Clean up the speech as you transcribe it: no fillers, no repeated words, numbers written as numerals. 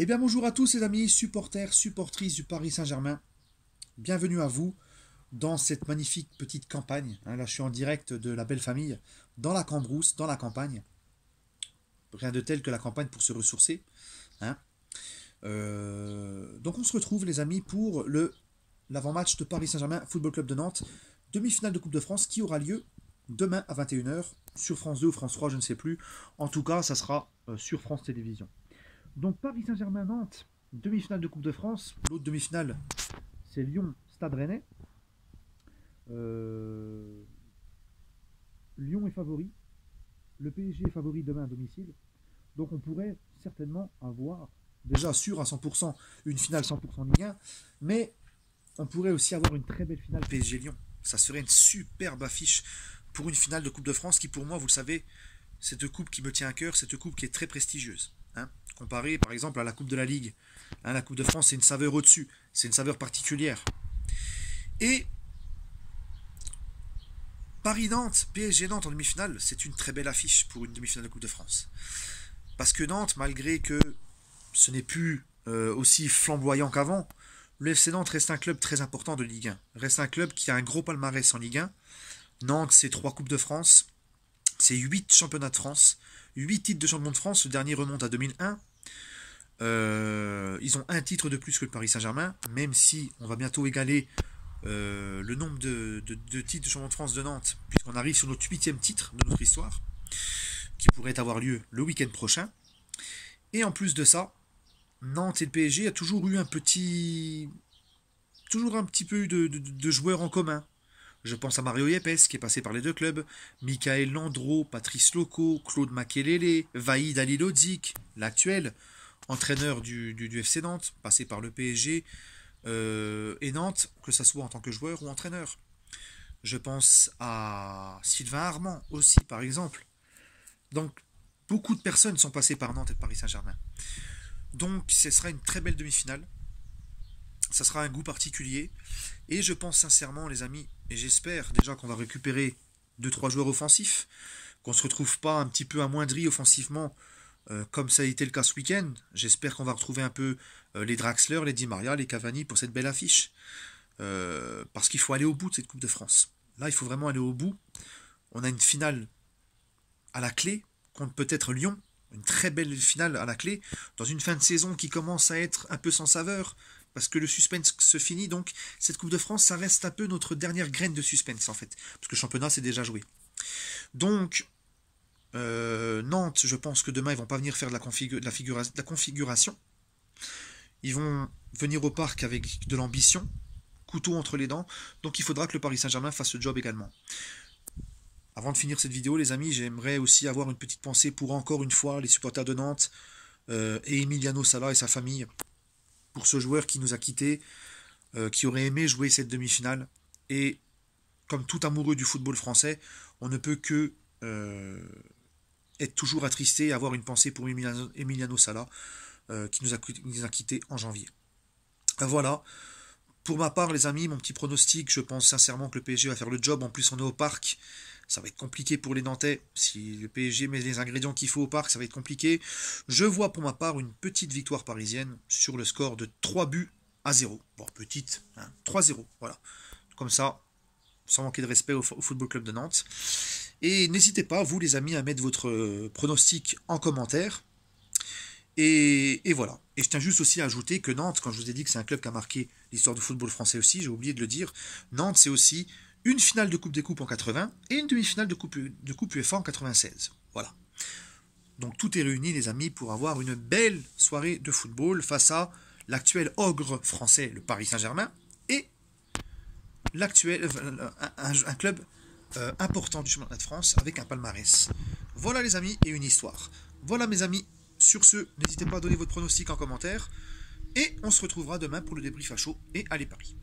Eh bien bonjour à tous les amis, supporters, supportrices du Paris Saint-Germain. Bienvenue à vous dans cette magnifique petite campagne. Là je suis en direct de la belle famille, dans la Cambrousse, dans la campagne. Rien de tel que la campagne pour se ressourcer. hein. Donc on se retrouve les amis pour l'avant-match de Paris Saint-Germain Football Club de Nantes. Demi-finale de Coupe de France qui aura lieu demain à 21h sur France 2 ou France 3, je ne sais plus. En tout cas, ça sera sur France Télévisions. Donc Paris Saint-Germain-Nantes, demi-finale de Coupe de France. L'autre demi-finale, c'est Lyon-Stade Rennais. Lyon est favori. Le PSG est favori demain à domicile. Donc on pourrait certainement avoir, déjà sûr à 100%, une finale 100% Ligue 1. Mais on pourrait aussi avoir une très belle finale PSG-Lyon. Ça serait une superbe affiche pour une finale de Coupe de France qui, pour moi, vous le savez, c'est une coupe qui me tient à cœur, c'est une coupe qui est très prestigieuse. Comparé par exemple à la Coupe de la Ligue. La Coupe de France, c'est une saveur au-dessus, c'est une saveur particulière. Et Paris-Nantes, PSG-Nantes en demi-finale, c'est une très belle affiche pour une demi-finale de Coupe de France. Parce que Nantes, malgré que ce n'est plus aussi flamboyant qu'avant, le FC Nantes reste un club très important de Ligue 1. Reste un club qui a un gros palmarès en Ligue 1. Nantes, c'est 3 Coupes de France, c'est 8 championnats de France, 8 titres de champion de France, le dernier remonte à 2001. Ils ont un titre de plus que le Paris Saint-Germain, même si on va bientôt égaler le nombre de titres de champion de France de Nantes, puisqu'on arrive sur notre 8e titre de notre histoire, qui pourrait avoir lieu le week-end prochain. Et en plus de ça, Nantes et le PSG a toujours eu un petit peu de joueurs en commun. Je pense à Mario Yepes, qui est passé par les deux clubs, Michael Landreau, Patrice Loco, Claude Makelele, Vahid Halilhodžić, l'actuel entraîneur du FC Nantes, passé par le PSG et Nantes, que ce soit en tant que joueur ou entraîneur. Je pense à Sylvain Armand aussi, par exemple. Donc, beaucoup de personnes sont passées par Nantes et Paris Saint-Germain. Donc, ce sera une très belle demi-finale. Ça sera un goût particulier. Et je pense sincèrement, les amis, et j'espère déjà qu'on va récupérer 2-3 joueurs offensifs, qu'on ne se retrouve pas un petit peu amoindri offensivement, comme ça a été le cas ce week-end. J'espère qu'on va retrouver un peu les Draxler, les Di Maria, les Cavani pour cette belle affiche. Parce qu'il faut aller au bout de cette Coupe de France. Là, il faut vraiment aller au bout. On a une finale à la clé, contre peut-être Lyon. Une très belle finale à la clé, dans une fin de saison qui commence à être un peu sans saveur, parce que le suspense se finit, donc cette Coupe de France, ça reste un peu notre dernière graine de suspense en fait, parce que le championnat c'est déjà joué. Donc, Nantes, je pense que demain ils vont pas venir faire de la configuration. Ils vont venir au parc avec de l'ambition, couteau entre les dents, donc il faudra que le Paris Saint-Germain fasse ce job également. Avant de finir cette vidéo, les amis, j'aimerais aussi avoir une petite pensée pour encore une fois les supporters de Nantes et Emiliano Sala et sa famille, pour ce joueur qui nous a quittés, qui aurait aimé jouer cette demi-finale. Et comme tout amoureux du football français, on ne peut que être toujours attristé et avoir une pensée pour Emiliano Sala, qui nous a quittés en janvier. Voilà. Pour ma part, les amis, mon petit pronostic, je pense sincèrement que le PSG va faire le job. En plus, on est au parc. Ça va être compliqué pour les Nantais. Si le PSG met les ingrédients qu'il faut au parc, ça va être compliqué. Je vois pour ma part une petite victoire parisienne sur le score de 3-0. Bon, petite, 3-0, voilà. Comme ça, sans manquer de respect au Football Club de Nantes. Et n'hésitez pas, vous les amis, à mettre votre pronostic en commentaire. Et voilà. Et je tiens juste aussi à ajouter que Nantes, quand je vous ai dit que c'est un club qui a marqué l'histoire du football français aussi, j'ai oublié de le dire, Nantes c'est aussi une finale de Coupe des Coupes en 80 et une demi-finale de Coupe UEFA en 96. Voilà. Donc tout est réuni les amis pour avoir une belle soirée de football face à l'actuel ogre français, le Paris Saint-Germain, et l'actuel un club important du championnat de France avec un palmarès. Voilà les amis et une histoire. Voilà mes amis. Sur ce, n'hésitez pas à donner votre pronostic en commentaire. Et on se retrouvera demain pour le débrief à chaud. Et allez Paris.